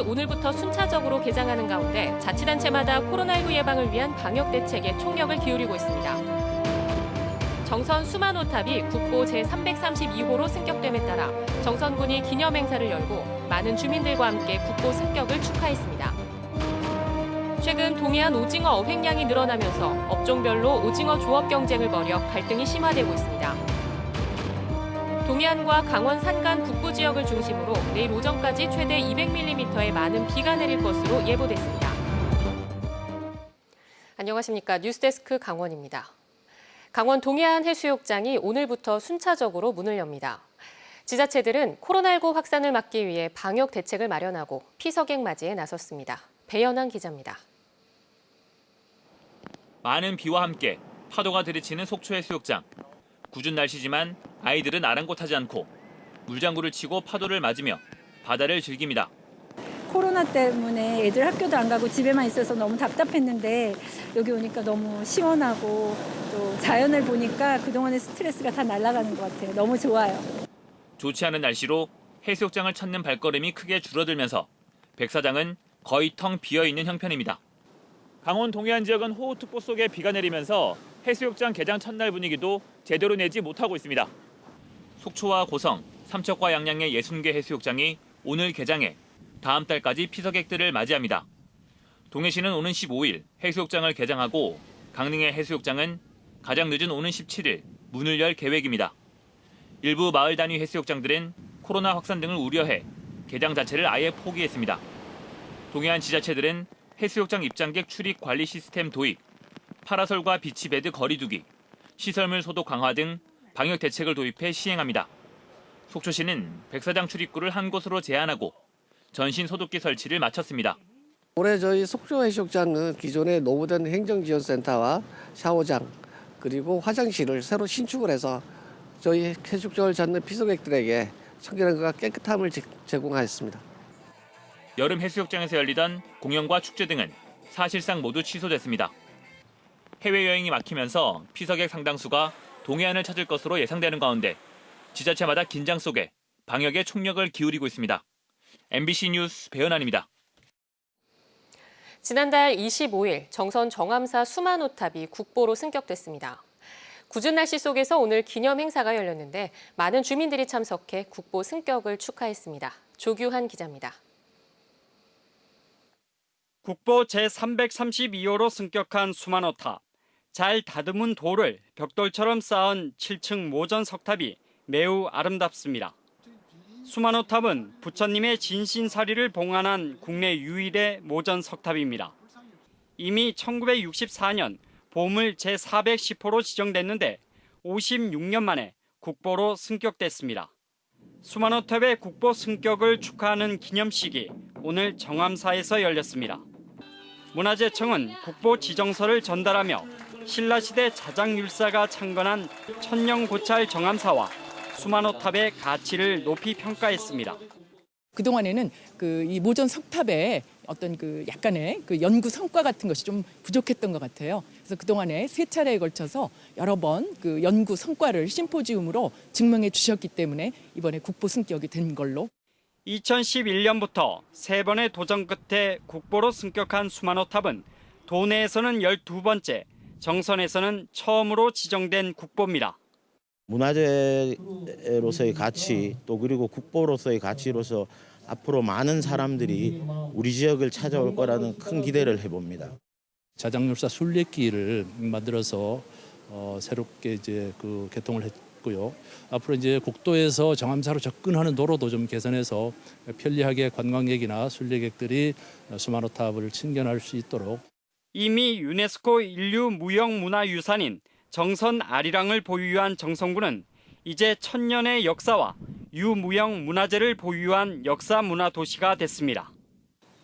오늘부터 순차적으로 개장하는 가운데 자치단체마다 코로나19 예방을 위한 방역 대책에 총력을 기울이고 있습니다. 정선 수만호탑이 국보 제332호로 승격됨에 따라 정선군이 기념행사를 열고 많은 주민들과 함께 국보 승격을 축하했습니다. 최근 동해안 오징어 어획량이 늘어나면서 업종별로 오징어 조업 경쟁을 벌여 갈등이 심화되고 있습니다. 동해안과 강원 산간 북부 지역을 중심으로 내일 오전까지 최대 200mm의 많은 비가 내릴 것으로 예보됐습니다. 안녕하십니까. 뉴스데스크 강원입니다. 강원 동해안 해수욕장이 오늘부터 순차적으로 문을 엽니다. 지자체들은 코로나19 확산을 막기 위해 방역 대책을 마련하고 피서객 맞이에 나섰습니다. 배연한 기자입니다. 많은 비와 함께 파도가 들이치는 속초 해수욕장. 궂은 날씨지만 아이들은 아랑곳하지 않고 물장구를 치고 파도를 맞으며 바다를 즐깁니다. 코로나 때문에 애들 학교도 안 가고 집에만 있어서 너무 답답했는데 여기 오니까 너무 시원하고 또 자연을 보니까 그동안의 스트레스가 다 날아가는 것 같아요. 너무 좋아요. 좋지 않은 날씨로 해수욕장을 찾는 발걸음이 크게 줄어들면서 백사장은 거의 텅 비어있는 형편입니다. 강원 동해안 지역은 호우특보 속에 비가 내리면서 해수욕장 개장 첫날 분위기도 제대로 내지 못하고 있습니다. 속초와 고성, 삼척과 양양의 60개 해수욕장이 오늘 개장해 다음 달까지 피서객들을 맞이합니다. 동해시는 오는 15일 해수욕장을 개장하고 강릉의 해수욕장은 가장 늦은 오는 17일 문을 열 계획입니다. 일부 마을 단위 해수욕장들은 코로나 확산 등을 우려해 개장 자체를 아예 포기했습니다. 동해안 지자체들은 해수욕장 입장객 출입 관리 시스템 도입, 파라솔과 비치베드 거리두기, 시설물 소독 강화 등 방역 대책을 도입해 시행합니다. 속초시는 백사장 출입구를 한 곳으로 제한하고 전신 소독기 설치를 마쳤습니다. 올해 저희 속초 해수욕장은 기존의 노후된 행정지원센터와 샤워장 그리고 화장실을 새로 신축을 해서 저희 해수욕장을 찾는 피서객들에게 청결함과 깨끗함을 제공하였습니다. 여름 해수욕장에서 열리던 공연과 축제 등은 사실상 모두 취소됐습니다. 해외여행이 막히면서 피서객 상당수가 동해안을 찾을 것으로 예상되는 가운데 지자체마다 긴장 속에 방역에 총력을 기울이고 있습니다. MBC 뉴스 배연환입니다. 지난달 25일 정선 정암사 수만호탑이 국보로 승격됐습니다. 궂은 날씨 속에서 오늘 기념 행사가 열렸는데 많은 주민들이 참석해 국보 승격을 축하했습니다. 조규한 기자입니다. 국보 제332호로 승격한 수만호탑. 잘 다듬은 돌을 벽돌처럼 쌓은 7층 모전 석탑이 매우 아름답습니다. 수만호탑은 부처님의 진신사리를 봉안한 국내 유일의 모전 석탑입니다. 이미 1964년 보물 제410호로 지정됐는데 56년 만에 국보로 승격됐습니다. 수만호탑의 국보 승격을 축하하는 기념식이 오늘 정암사에서 열렸습니다. 문화재청은 국보 지정서를 전달하며 신라시대 자장율사가 창건한 천년고찰 정암사와 수만호탑의 가치를 높이 평가했습니다. 그동안에는 이 모전 석탑에 어떤 약간의 연구 성과 같은 것이 좀 부족했던 것 같아요. 그래서 그동안에 3차례에 걸쳐서 여러 번 연구 성과를 심포지움으로 증명해 주셨기 때문에 이번에 국보 승격이 된 걸로. 2011년부터 3번의 도전 끝에 국보로 승격한 수만호탑은 도내에서는 12번째, 정선에서는 처음으로 지정된 국보입니다. 문화재로서의 가치 또 그리고 국보로서의 가치로서 앞으로 많은 사람들이 우리 지역을 찾아올 거라는 큰 기대를 해봅니다. 자장률사 순례길을 만들어서 새롭게 개통을 했고요. 앞으로 국도에서 정암사로 접근하는 도로도 좀 개선해서 편리하게 관광객이나 순례객들이 수만호탑을 친견할 수 있도록. 이미 유네스코 인류무형문화유산인 정선 아리랑을 보유한 정선군은 이제 1000년의 역사와 유무형 문화재를 보유한 역사문화도시가 됐습니다.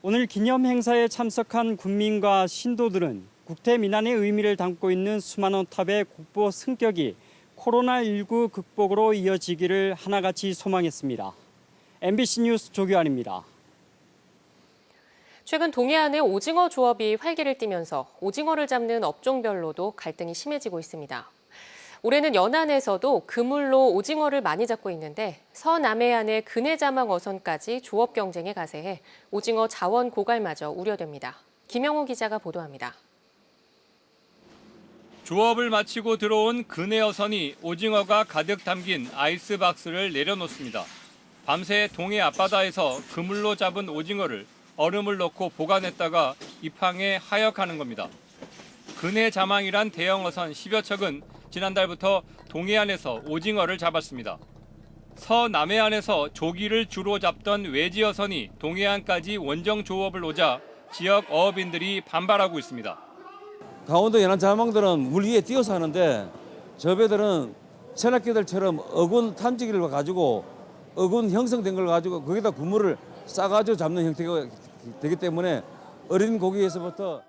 오늘 기념 행사에 참석한 군민과 신도들은 국태민안의 의미를 담고 있는 수만호탑의 국보 승격이 코로나19 극복으로 이어지기를 하나같이 소망했습니다. MBC 뉴스 조규환입니다. 최근 동해안의 오징어 조업이 활기를 띠면서 오징어를 잡는 업종별로도 갈등이 심해지고 있습니다. 올해는 연안에서도 그물로 오징어를 많이 잡고 있는데 서남해안의 근해자망 어선까지 조업 경쟁에 가세해 오징어 자원 고갈마저 우려됩니다. 김영호 기자가 보도합니다. 조업을 마치고 들어온 근해 어선이 오징어가 가득 담긴 아이스박스를 내려놓습니다. 밤새 동해 앞바다에서 그물로 잡은 오징어를 얼음을 넣고 보관했다가 입항해 하역하는 겁니다. 근해 자망이란 대형 어선 10여 척은 지난달부터 동해안에서 오징어를 잡았습니다. 서남해안에서 조기를 주로 잡던 외지 어선이 동해안까지 원정 조업을 오자 지역 어업인들이 반발하고 있습니다. 강원도 연안 자망들은 물 위에 띄어서 하는데 저 배들은 체납기들처럼 어군 탐지기를 가지고 어군 형성된 걸 가지고 거기다 그물을 싸가지고 잡는 형태가 되기 때문에 어린 고기에서부터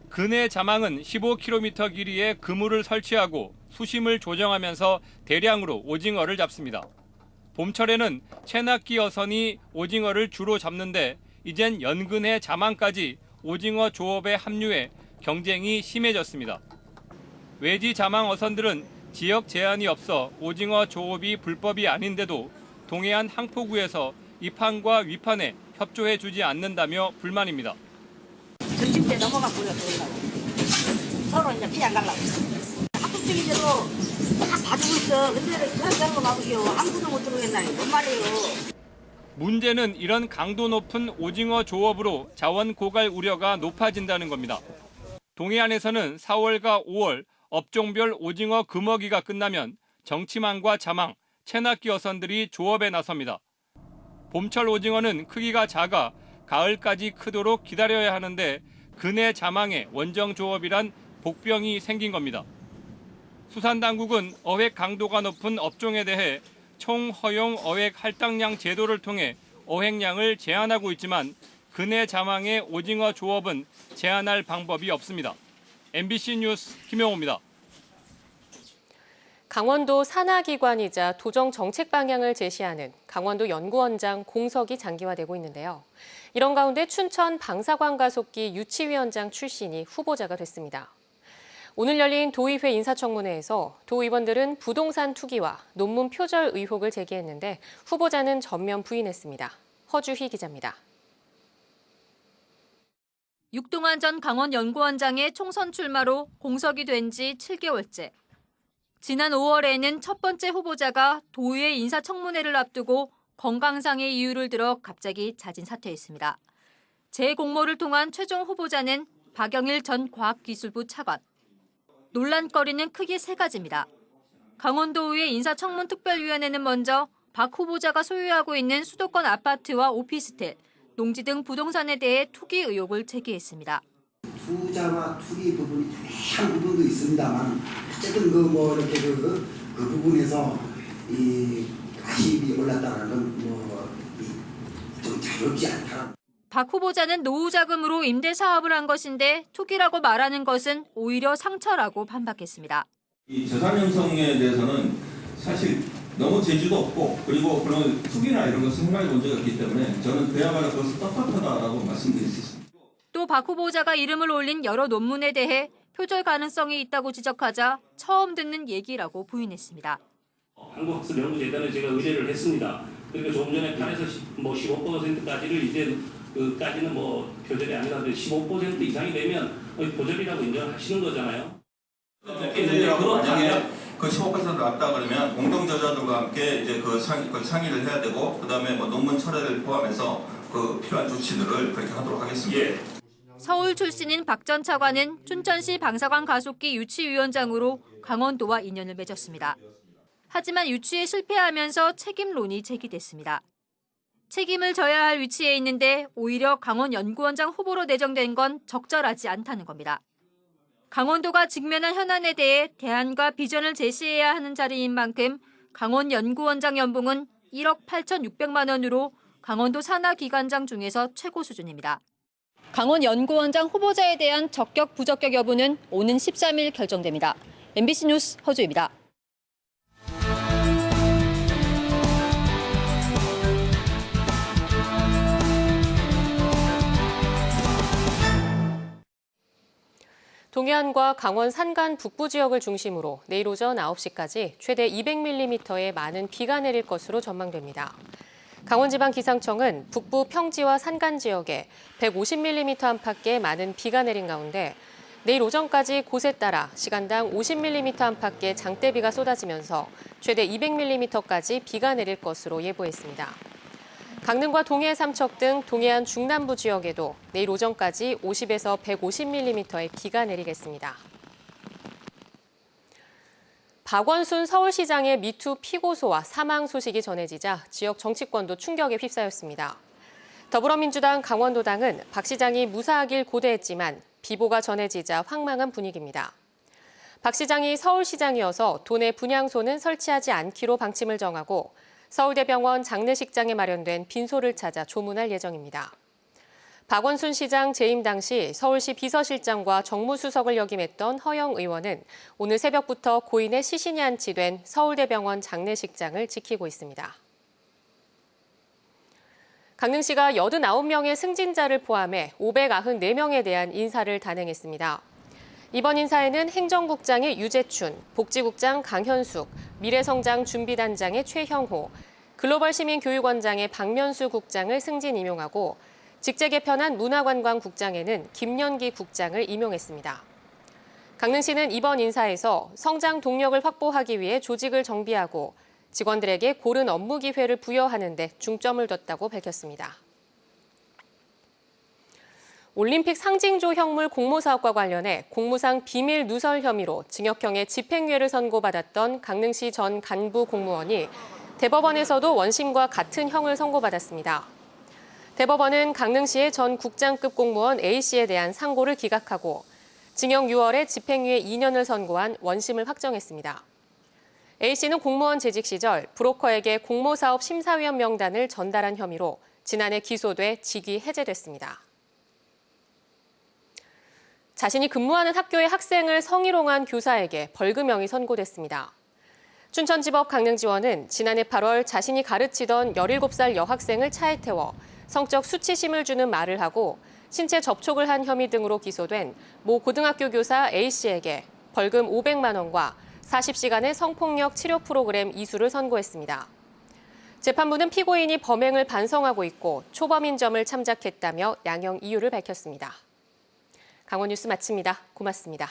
근해 자망은 15km 길이의 그물을 설치하고 수심을 조정하면서 대량으로 오징어를 잡습니다. 봄철에는 체납기 어선이 오징어를 주로 잡는데 이젠 연근해 자망까지 오징어 조업에 합류해 경쟁이 심해졌습니다. 외지 자망 어선들은 지역 제한이 없어 오징어 조업이 불법이 아닌데도 동해안 항포구에서 입항과 위판에 협조해 주지 않는다며 불만입니다. 점심 때 넘어가 버려 그러려고 서로 이제 피해 안 가려고 합법적인데도 다 봐주고 있어. 근데 그런 거 막으요 아무도 못 들어오겠나요? 뭔 말이에요. 문제는 이런 강도 높은 오징어 조업으로 자원 고갈 우려가 높아진다는 겁니다. 동해안에서는 4월과 5월 업종별 오징어 금어기가 끝나면 정치망과 자망, 체납기 어선들이 조업에 나섭니다. 봄철 오징어는 크기가 작아 가을까지 크도록 기다려야 하는데 근해 자망의 원정 조업이란 복병이 생긴 겁니다. 수산당국은 어획 강도가 높은 업종에 대해 총 허용 어획 할당량 제도를 통해 어획량을 제한하고 있지만 근해 자망의 오징어 조업은 제한할 방법이 없습니다. MBC 뉴스 김영호입니다. 강원도 산하기관이자 도정 정책 방향을 제시하는 강원도 연구원장 공석이 장기화되고 있는데요. 이런 가운데 춘천 방사관 가속기 유치위원장 출신이 후보자가 됐습니다. 오늘 열린 도의회 인사청문회에서 도의원들은 부동산 투기와 논문 표절 의혹을 제기했는데 후보자는 전면 부인했습니다. 허주희 기자입니다. 육동환 전 강원연구원장의 총선 출마로 공석이 된 지 7개월째. 지난 5월에는 첫 번째 후보자가 도의회 인사청문회를 앞두고 건강상의 이유를 들어 갑자기 자진 사퇴했습니다. 재공모를 통한 최종 후보자는 박영일 전 과학기술부 차관. 논란거리는 크게 세 가지입니다. 강원도의회 인사청문특별위원회는 먼저 박 후보자가 소유하고 있는 수도권 아파트와 오피스텔, 농지 등 부동산에 대해 투기 의혹을 제기했습니다. 투자와 투기 부분이 다양한 부분도 있습니다만 어쨌든 이렇게 그 부분에서 이 가십이 올랐다는 건 좀 자유롭지 않다. 박 후보자는 노후 자금으로 임대 사업을 한 것인데 투기라고 말하는 것은 오히려 상처라고 반박했습니다. 이 재산 형성에 대해서는 사실 너무 재주도 없고 그리고 그런 투기나 이런 것을 생각해 본 적이 없기 때문에 저는 그야말로 그것을 떳떳하다라고 말씀드릴 수 있습니다. 또 박 후보자가 이름을 올린 여러 논문에 대해 표절 가능성이 있다고 지적하자 처음 듣는 얘기라고 부인했습니다. 한국학술연구재단에 제가 의뢰를 했습니다. 그리고 조금 전에 8에서 15%까지를 이제 그까지는 표절이 아니라도 15% 이상이 되면 표절이라고 인정하시는 거잖아요. 만약에 그 15%를 왔다 그러면 공동 저자들과 함께 이제 그 상의를 해야 되고 그다음에 논문 철회를 포함해서 그 필요한 조치들을 그렇게 하도록 하겠습니다. 예. 서울 출신인 박 전 차관은 춘천시 방사관 가속기 유치위원장으로 강원도와 인연을 맺었습니다. 하지만 유치에 실패하면서 책임론이 제기됐습니다. 책임을 져야 할 위치에 있는데 오히려 강원연구원장 후보로 내정된 건 적절하지 않다는 겁니다. 강원도가 직면한 현안에 대해 대안과 비전을 제시해야 하는 자리인 만큼 강원연구원장 연봉은 1억 8,600만 원으로 강원도 산하기관장 중에서 최고 수준입니다. 강원연구원장 후보자에 대한 적격 부적격 여부는 오는 13일 결정됩니다. MBC 뉴스 허주입니다. 동해안과 강원 산간 북부 지역을 중심으로 내일 오전 9시까지 최대 200mm의 많은 비가 내릴 것으로 전망됩니다. 강원지방기상청은 북부 평지와 산간 지역에 150mm 안팎의 많은 비가 내린 가운데 내일 오전까지 곳에 따라 시간당 50mm 안팎의 장대비가 쏟아지면서 최대 200mm까지 비가 내릴 것으로 예보했습니다. 강릉과 동해 삼척 등 동해안 중남부 지역에도 내일 오전까지 50에서 150mm의 비가 내리겠습니다. 박원순 서울시장의 미투 피고소와 사망 소식이 전해지자 지역 정치권도 충격에 휩싸였습니다. 더불어민주당 강원도당은 박 시장이 무사하길 고대했지만 비보가 전해지자 황망한 분위기입니다. 박 시장이 서울시장이어서 도내 분향소는 설치하지 않기로 방침을 정하고 서울대병원 장례식장에 마련된 빈소를 찾아 조문할 예정입니다. 박원순 시장 재임 당시 서울시 비서실장과 정무수석을 역임했던 허영 의원은 오늘 새벽부터 고인의 시신이 안치된 서울대병원 장례식장을 지키고 있습니다. 강릉시가 89명의 승진자를 포함해 594명에 대한 인사를 단행했습니다. 이번 인사에는 행정국장의 유재춘, 복지국장 강현숙, 미래성장 준비단장의 최형호, 글로벌시민교육원장의 박면수 국장을 승진 임용하고 직제 개편한 문화관광국장에는 김연기 국장을 임용했습니다. 강릉시는 이번 인사에서 성장 동력을 확보하기 위해 조직을 정비하고 직원들에게 고른 업무 기회를 부여하는 데 중점을 뒀다고 밝혔습니다. 올림픽 상징조 형물 공모사업과 관련해 공무상 비밀 누설 혐의로 징역형의 집행유예를 선고받았던 강릉시 전 간부 공무원이 대법원에서도 원심과 같은 형을 선고받았습니다. 대법원은 강릉시의 전 국장급 공무원 A씨에 대한 상고를 기각하고 징역 6월에 집행유예 2년을 선고한 원심을 확정했습니다. A씨는 공무원 재직 시절 브로커에게 공모사업 심사위원 명단을 전달한 혐의로 지난해 기소돼 직위 해제됐습니다. 자신이 근무하는 학교의 학생을 성희롱한 교사에게 벌금형이 선고됐습니다. 춘천지법 강릉지원은 지난해 8월 자신이 가르치던 17살 여학생을 차에 태워 성적 수치심을 주는 말을 하고 신체 접촉을 한 혐의 등으로 기소된 모 고등학교 교사 A씨에게 벌금 500만 원과 40시간의 성폭력 치료 프로그램 이수를 선고했습니다. 재판부는 피고인이 범행을 반성하고 있고 초범인 점을 참작했다며 양형 이유를 밝혔습니다. 강원 뉴스 마칩니다. 고맙습니다.